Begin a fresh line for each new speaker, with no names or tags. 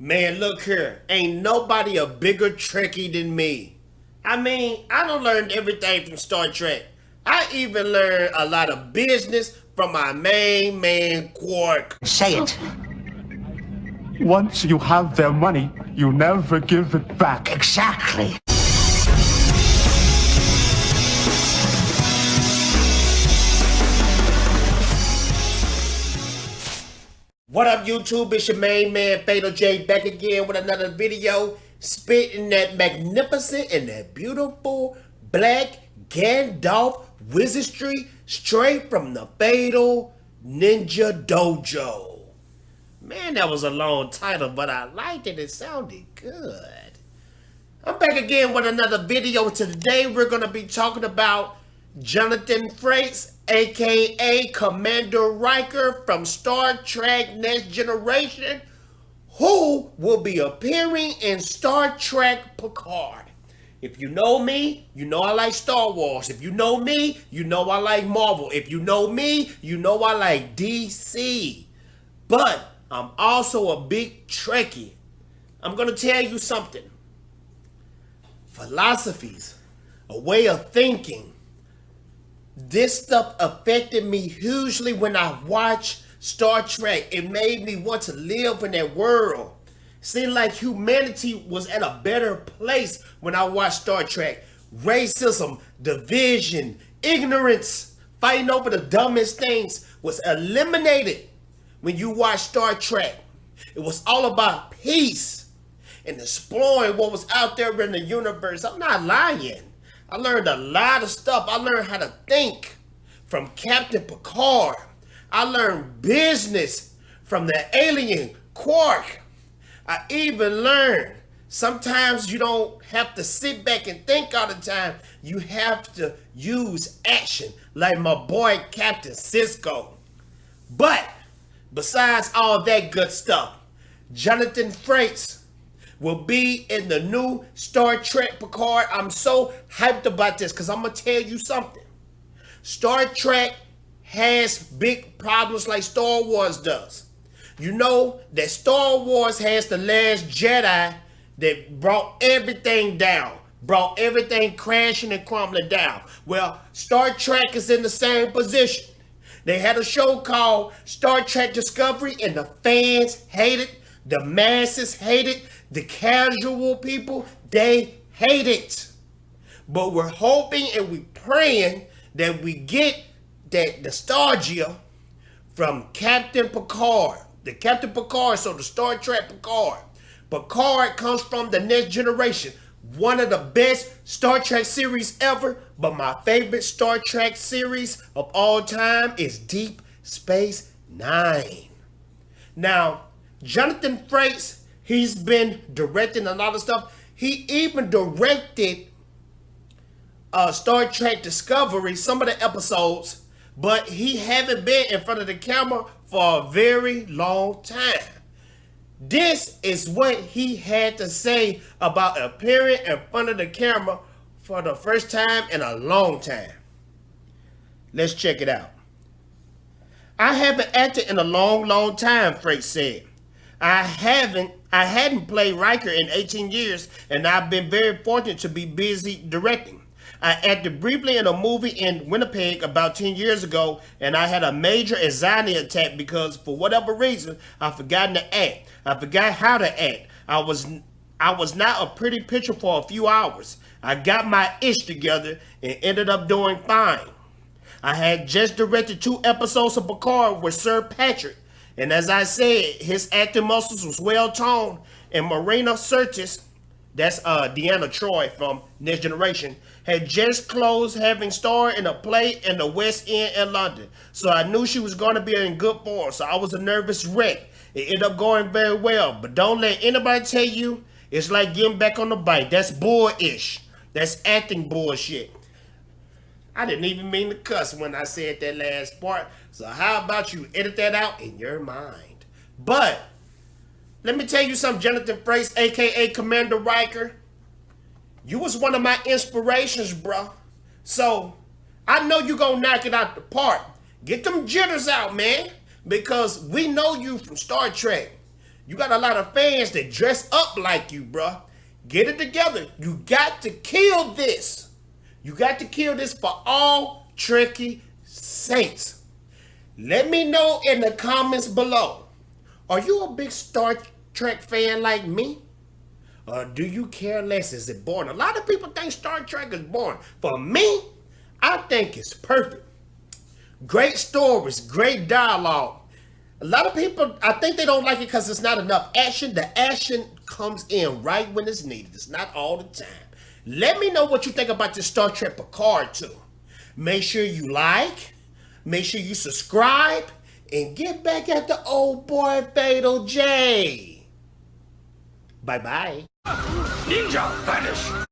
Man, look here. Ain't nobody a bigger Trekkie than me. I mean, I done learned everything from Star Trek. I even learned a lot of business from my main man, Quark.
Say it.
Once you have their money, you never give it back.
Exactly.
What up, YouTube? It's your main man, Fatal J, back again with another video, spitting that magnificent and that beautiful black Gandalf wizardry straight from the Fatal Ninja Dojo. Man, that was a long title, but I liked it. It sounded good. I'm back again with another video. Today, we're going to be talking about Jonathan Frakes, aka Commander Riker from Star Trek Next Generation, who will be appearing in Star Trek Picard. If you know me, you know I like Star Wars. If you know me, you know I like Marvel. If you know me, you know I like DC. But I'm also a big Trekkie. I'm going to tell you something. Philosophies, a way of thinking. This stuff affected me hugely when I watched Star Trek. It made me want to live in that world. Seemed like humanity was at a better place when I watched Star Trek. Racism, division, ignorance, fighting over the dumbest things was eliminated when you watch Star Trek. It was all about peace and exploring what was out there in the universe. I'm not lying. I learned a lot of stuff. I learned how to think from Captain Picard. I learned business from the alien Quark. I even learned sometimes you don't have to sit back and think all the time. You have to use action like my boy Captain Cisco. But besides all that good stuff, Jonathan Frakes will be in the new Star Trek Picard. I'm so hyped about this because I'm going to tell you something. Star Trek has big problems like Star Wars does. You know that Star Wars has the Last Jedi that brought everything down, brought everything crashing and crumbling down. Well, Star Trek is in the same position. They had a show called Star Trek Discovery and the fans hate it. The masses hate it. The casual people, they hate it. But we're hoping and we're praying that we get that nostalgia from Captain Picard. The Captain Picard, so the Star Trek Picard. Picard comes from the Next Generation. One of the best Star Trek series ever. But my favorite Star Trek series of all time is Deep Space Nine. Now, Jonathan Frakes, he's been directing a lot of stuff. He even directed Star Trek Discovery, some of the episodes, but he haven't been in front of the camera for a very long time. This is what he had to say about appearing in front of the camera for the first time in a long time. Let's check it out. I haven't acted in a long time, Frakes said. I hadn't played Riker in 18 years, and I've been very fortunate to be busy directing. I acted briefly in a movie in Winnipeg about 10 years ago, and I had a major anxiety attack because, for whatever reason, I've forgotten to act. I forgot how to act. I was not a pretty picture for a few hours. I got my ish together and ended up doing fine. I had just directed 2 episodes of Picard with Sir Patrick. And as I said, his acting muscles was well toned, and Marina Sirtis, that's Deanna Troi from Next Generation, had just closed having starred in a play in the West End in London. So I knew she was going to be in good form, so I was a nervous wreck. It ended up going very well, but don't let anybody tell you it's like getting back on the bike. That's bull-ish. That's acting bullshit. I didn't even mean to cuss when I said that last part. So how about you edit that out in your mind? But let me tell you something, Jonathan Frakes, aka Commander Riker. You was one of my inspirations, bro. So I know you gonna knock it out the park. Get them jitters out, man. Because we know you from Star Trek. You got a lot of fans that dress up like you, bruh. Get it together. You got to kill this. You got to kill this for all Trekkie saints. Let me know in the comments below. Are you a big Star Trek fan like me? Or do you care less? Is it boring? A lot of people think Star Trek is boring. For me, I think it's perfect. Great stories, great dialogue. A lot of people, I think they don't like it because it's not enough action. The action comes in right when it's needed. It's not all the time. Let me know what you think about this Star Trek Picard too. Make sure you like, make sure you subscribe, and get back at the old boy Fatal J. Bye-bye.
Ninja vanish!